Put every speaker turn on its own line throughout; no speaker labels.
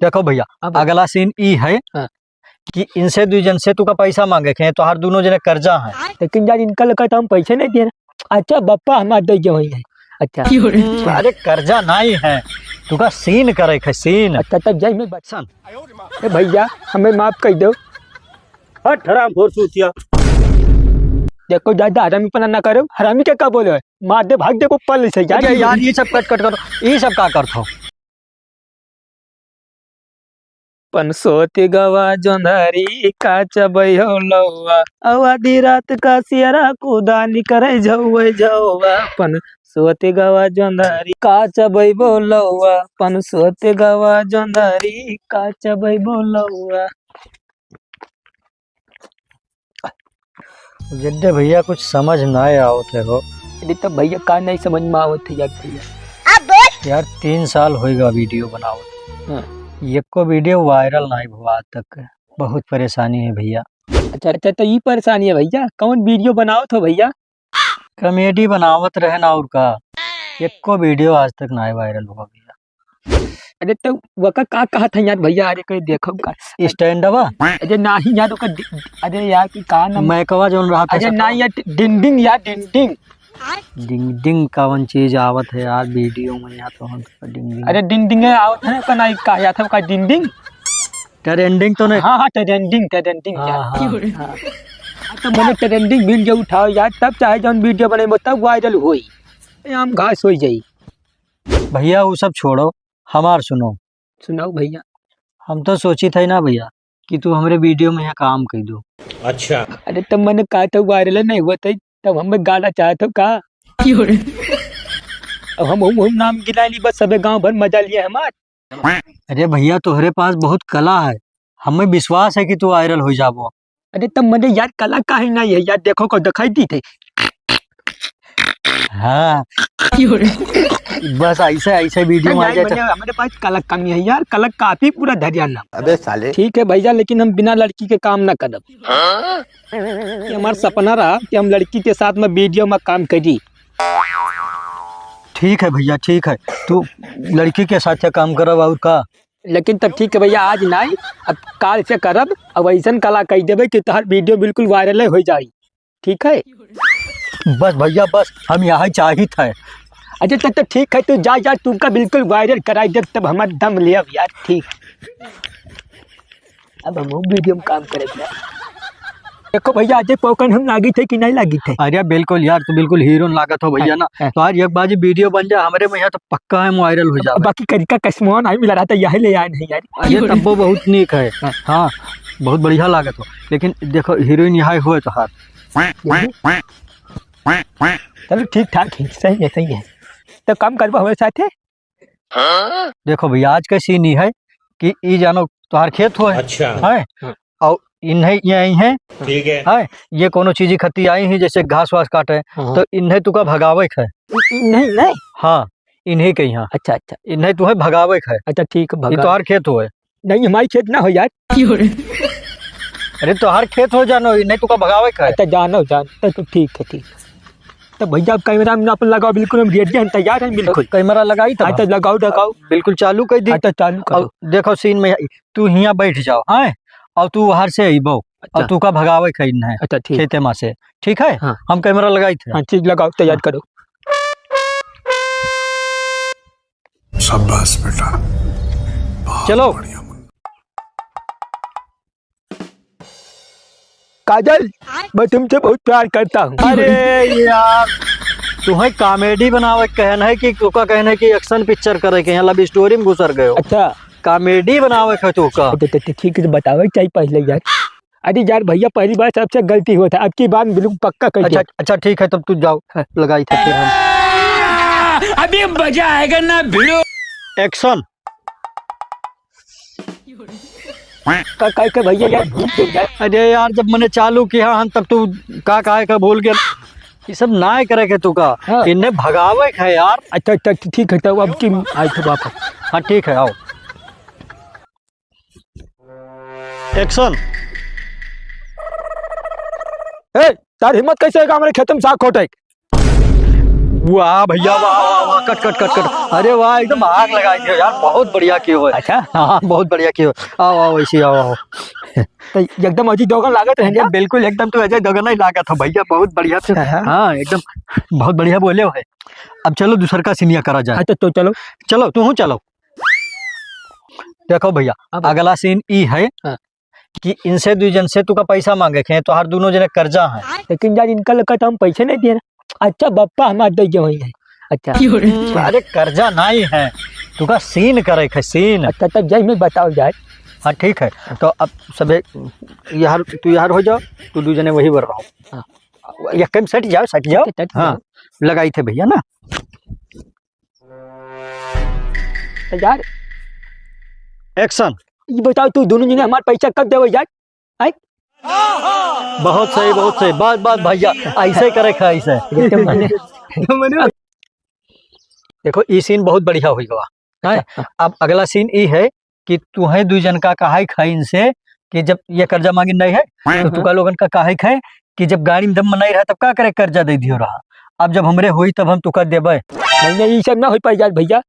देखो भैया अगला सीन ई है कि इनसे दो जन से तू का पैसा मांगे के तो हर दोनों जने कर्जा है,
लेकिन यार इनका लगा तो हम पैसे नहीं दे रहे। अच्छा बप्पा हमारे दे जो है। अच्छा
अरे कर्जा नहीं है, तू का सीन करे है सीन।
अच्छा तब जाई में बच्चन भैया हमें माफ कर दो।
हट हराम खोर सूतिया।
देखो ज्यादा हरामी पना ना करो। हरामी क्या बोले मार दे भाग दे को पल से
यार ये सब कट कट करो, ये सब का करतो
पनसोती गवा जोंधरी काच बयो लौवा अवादी रात का सियरा कुदानी करे झौवे झौवा पनसोती गवा जोंधरी काच बयो लौवा पनसोती गवा जोंधरी काच बयो लौवा।
जड्डे भैया कुछ समझ ना आवत है हो।
तो भैया का नहीं समझ में आवत है यार भैया।
यार 3 साल होएगा वीडियो बनावत, ये को वीडियो वायरल नहीं हुआ आज तक, बहुत परेशानी है भैया।
अच्छा अच्छा तो ये परेशानी है भैया। कौन वीडियो बनाओ तो भैया?
कॉमेडी बनावत रहे ना और का, एक को वीडियो आज तक नहीं वायरल हुआ भैया।
अरे तो वका का कहा था यार भैया? अरे कोई देखो का
स्टैंड अवा
अरे नहीं यार का अरे यार की का ना
मैं कवा जोन रहा था।
अरे ना यार डिंडिंग यार डिंडिंग
डिंग डिंग कवन चीज आवत है यार वीडियो में, यहाँ तो हम डिंग डिंग।
अरे डिंडिंग आवत है का नहीं का या था का डिंडिंग
ट्रेंडिंग तो नहीं।
हाँ हाँ ट्रेंडिंग ट्रेंडिंग यार। तो मैंने ट्रेंडिंग वीडियो उठाओ यार, तब चाहे जौन वीडियो बने तब वायरल होई, हम घास हो जाई।
भैया वो सब छोड़ो, हमार सुनो।
सुनाओ भैया।
हम तो सोची थे ना भैया कि तू हमारे वीडियो में यहाँ काम कर दो।
अच्छा
अरे तब मैंने कहा था वायरल नहीं हुआ था, तब हमें गाना चाहते हो का। अब हम नाम गिरा ली बस, सबे गांव भर मजा लिया हमार।
अरे भैया तुम्हारे पास बहुत कला है, हमें विश्वास है कि तू वायरल हो जाबो।
अरे तब मैंने यार कला का ही नहीं है यार, देखो को दिखाई दी थे।
हाँ बस ऐसे ऐसे वीडियो में आ जाए।
हमारे पास कला कमी है यार, कला काफी पूरा धरियाना।
अबे साले
ठीक है भैया, लेकिन हम बिना लड़की के काम ना करब। हमारा सपना रहा कि हम लड़की के साथ में वीडियो में काम करी।
ठीक है भैया ठीक है, तू लड़की के साथ काम करब और का।
लेकिन तब ठीक है भैया, आज नहीं अब काल से करब। अब ऐसा कला कह देवे कि तोहर वीडियो बिल्कुल वायरल हो जाए। ठीक है
बस भैया बस, हम यहाँ चाहिए थे।
अच्छा तो ठीक है, तू जा जा, तुमका बिल्कुल वायरल कराई दे, तब हमारा दम ले अब यार। ठीक अब हम वीडियो में काम करेंगे। देखो भैया आज पौकन हम लागी थे कि नहीं लागी थे?
अरे बिल्कुल यार, तू बिल्कुल हीरो लागत हो भैया ना। तो आज एक बाजी वीडियो बन जाए हमारे में यहाँ तो पक्का है वायरल हो जाए।
बाकी करिका कसमोन आई मिला रहा था, यही ले आए नहीं यार।
अरे तब वो बहुत नीक है। हाँ बहुत बढ़िया लागत हो, लेकिन देखो हीरोइन यहाँ हुए तो हाथ।
चलो ठीक ठाक है, सही है। तो काम करवा हमारे साथ है।
देखो भैया आज का सीन ही है कि ये जानो तुम्हार खेत हो है।
अच्छा
है और इन्हें यही है।
ठीक है
ये कोनो चीज खती आई है जैसे घास वास काटे, तो इन्हें तुका भगावे है।
नहीं
हाँ इन्हें के यहाँ।
अच्छा अच्छा
इन्हें तुम्हें भगावे है।
अच्छा ठीक है,
ये तुम्हार खेत हो है।
नहीं हमारी खेत ना हो यार।
अरे तुम्हार खेत हो जानो, इन्हें तुका भगावे है।
अच्छा जानो तो ठीक है ठीक। तो भैया अब कैमरा में अपन लगाओ, बिल्कुल हम रेडी हैं, तैयार हैं बिल्कुल।
कैमरा लगाई था
तो लगाओ
बिल्कुल चालू कर दी।
तो चालू करो।
देखो सीन में तू यहाँ बैठ जाओ है और तू बाहर से अबो और तू का भगावे खरीदना है।
अच्छा ठीक
खेते में से। ठीक है
हाँ।
हम कैमरा लगाई थे।
हाँ ठीक लगाओ, तैयार करो।
शाबाश बेटा,
चलो।
काजल मैं तुमसे बहुत प्यार करता हूँ।
अरे यार तुम्हें कॉमेडी बनावे कहना है कि तुका कहना है कि एक्शन पिक्चर करे के यहाँ लव स्टोरी में घुसर गए हो।
अच्छा
कॉमेडी बनावे है तुका।
ठीक है, बतावे चाहिए पहले यार। अरे यार भैया पहली बार सबसे गलती हुआ था, अब की बात बिल्कुल पक्का कर।
अच्छा ठीक है, तब तू जाओ लगाई थे फिर हम।
अभी मजा आएगा ना भिड़ो।
एक्शन।
भैया यार
अरे यार जब मैंने चालू किया हम तब तू का का भूल गया। ये सब ना करे के तू का।
हाँ।
इन्हें भगावे है यार।
अच्छा ठीक है, तब अब की आए थे वापस।
हाँ ठीक है आओ। एक्शन।
तार हिम्मत कैसे है हमारे खेत में साग खोटे?
वाह भैया, वाह वाह वाह, कट कट कट कट, अरे वाह एकदम आग लगाई दियो यार, बहुत बढ़िया कियो है।
अच्छा
हाँ बहुत बढ़िया कियो। आओ आओ ऐसे आओ आओ।
तो एकदम अजी दोगन लागत रहेंगे।
बिल्कुल एकदम तो अजय देवगन ही लागा था भैया, बहुत बढ़िया से। हाँ एकदम बहुत बढ़िया बोले हो है। अब चलो दूसर का सीनिया करा जाए।
तो चलो
चलो तू चलो। देखो भैया अगला सीन ई है कि इनसे दो जन से तू का पैसा मांगे के तो हर दोनों जने कर्जा है,
लेकिन यार इनका लगा तो हम पैसे नहीं दे रहे। अच्छा बप्पा हमारे दे वही है। अच्छा
अरे कर्जा नहीं है, तू का सीन करे है सीन।
अच्छा तब जाए मैं बताओ यार।
हाँ ठीक है, तो अब सबे यार तू यार हो जाओ, तू दो जने वही बर रहो। या कम सट जाओ। हाँ लगाई थे भैया ना।
तो यार
एक्शन।
ये बताओ तू दोनों जने हमारे पैसा कब देवे यार? आई
बहुत सही बात भैया, ऐसे करे है ऐसे। देखो ये सीन बहुत बढ़िया हुई गवा। अब अगला सीन ये है कि तुम्हें दो जन का कहा है इनसे कि जब ये कर्जा मांगी नहीं है तो तुका लोगन का कहा है कि जब गाड़ी में दम नहीं रहा तब का करे कर्जा दे दियो रहा। अब जब हमरे हुई तब हम तुका देबे।
नहीं ये सब ना हो पाई यार भैया।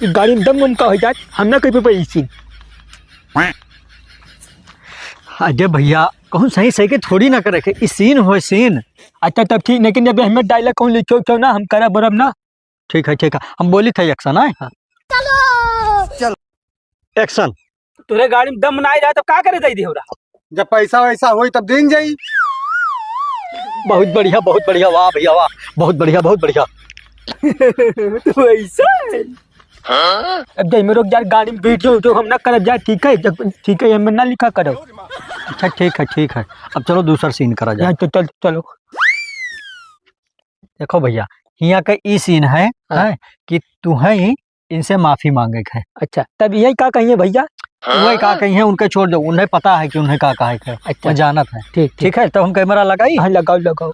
गाड़ी में दम का हो जाए हम ना कहीं पे इसी।
अरे भैया कहूँ सही के थोड़ी ना करे के सीन हो सीन।
अच्छा तब ठीक, लेकिन जब हमें डायलॉग कहूँ लिखो क्यों ना हम करा बरब ना।
ठीक है हम बोली थे एक्शन है। चलो एक्शन।
तुरे गाड़ी में दम ना रहा तब का करे दे दियो रहा।
जब पैसा वैसा होई तब देंगे जाई।
बहुत बढ़िया वाह भैया वाह, बहुत बढ़िया।
तो ऐसा है। अब जाए मेरे यार गाड़ी में वीडियो जो हम ना कर जाए। ठीक है हमें ना लिखा करो।
अच्छा ठीक है अब चलो दूसरा सीन करा जाए।
तो चलो
देखो भैया यहाँ का ई सीन है कि तुम्हें इनसे माफी मांगे है।
अच्छा तब यही का कहिए भैया?
वही का कहिए उनके छोड़ दो, उन्हें पता है कि उन्हें का कहा है। अच्छा जानत है। ठीक है तो हम कैमरा लगाई।
हाँ लगाओ।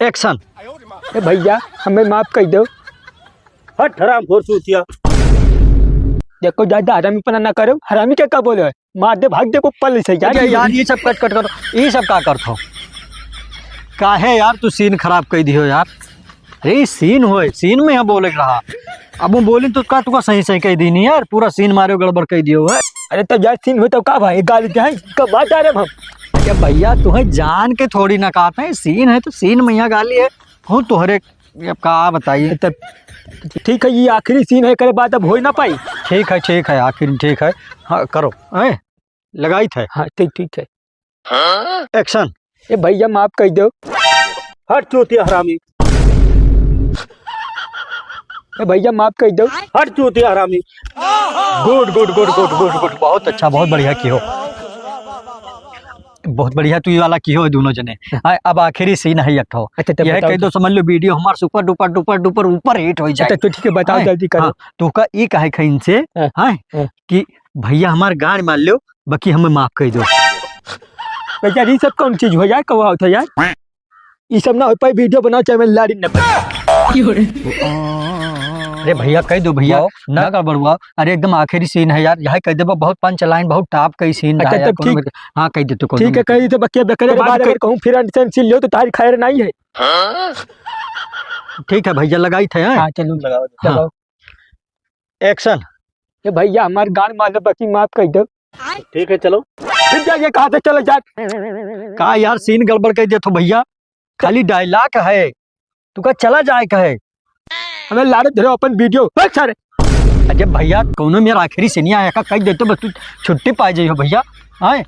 एक्शन।
भैया हमें माफ कर दो।
हट हराम खोर चूतिया।
देखो ज्यादा हरामी पना ना करो। हरामी क्या बोले मार दे भाग दे को पल से
यार ये सब कट करो, ये सब का करतो काहे यार तू सीन खराब कर दियो यार। अरे सीन हो सीन में यहाँ बोले रहा, अब हम बोली तो का तुका सही कह दी नहीं यार, पूरा सीन मारे गड़बड़ कह दियो है।
अरे तो यार सीन हो तो का भाई गाली दे कब बात आ रहे हम।
अरे भैया तुम्हें जान के थोड़ी ना कहते हैं, सीन है तो सीन में यहाँ गाली है हूँ तोहरे का बताइए।
तब ठीक है ये आखिरी सीन है करे बात अब हो ना पाई।
ठीक है आखिर ठीक है। हाँ करो लगाई थे।
हाँ ठीक है।
एक्शन।
ये भैया माफ कर दो।
हट चूतिया हरामी।
भैया माफ कर दो।
हट चूतिया हरामी।
गुड बहुत अच्छा बहुत बढ़िया की हो, बहुत बढ़िया तू ये वाला की हो दोनों जने। अब आखिरी सीन है एक ठो।
अच्छा
यह कह दो समझ लो वीडियो हमार सुपर डुपर ऊपर हिट हो जाए।
तो ठीक है बताओ जल्दी करो।
तो का ये कहे ख इनसे कि भैया हमार गाड़ी मान लो बाकी हमें माफ कर दो।
यार ये सब कौन चीज हो जाए कब होता यार? ये सब ना हो पाई वीडियो बनाओ चाहे मैं लाड़ी न।
अरे भैया कह दो भैया ना गड़बड़ हुआ। अरे एकदम आखिरी सीन है यार, यहाँ कह दे बहुत पंच लाइन बहुत टॉप का सीन। हाँ कह दे तो
ठीक है कह दी बकिया बेकरे बाद अगर कहूं फिर अंसन सीन लियो तो तारी खैर नहीं है।
ठीक है भैया लगाई थे।
हाँ चलो लगाओ।
एक्शन।
ये भैया हमारे गान मार बाकी माफ कर दो।
ठीक है चलो।
फिर जाइए कहा था चलो जा
का यार सीन गड़बड़ कर दिया तो भैया, खाली डायलॉग है तू का चला जाए कहे
हमें लारे धरे अपन वीडियो सारे।
अरे भैया कौनो मेरा आखिरी सीनिया है का कह देते बस तू छुट्टी पा जाइयो भैया। हाँ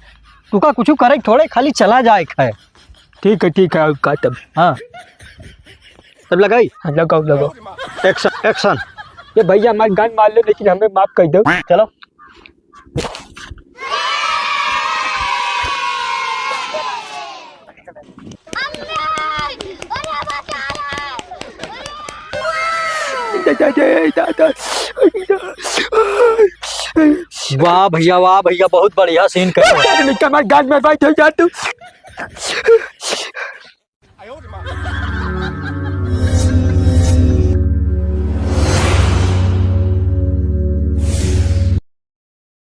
तू का कुछ करे थोड़े खाली चला जाए है।
ठीक है का तब।
हाँ तब लगाई।
हाँ लगाओ।
एक्शन।
ये भैया हमारे गान मार लो लेकिन हमें माफ कर दो।
चलो। वाह भैया बहुत बढ़िया सीन कर।
हमारे गान में बैठ हो जा तू।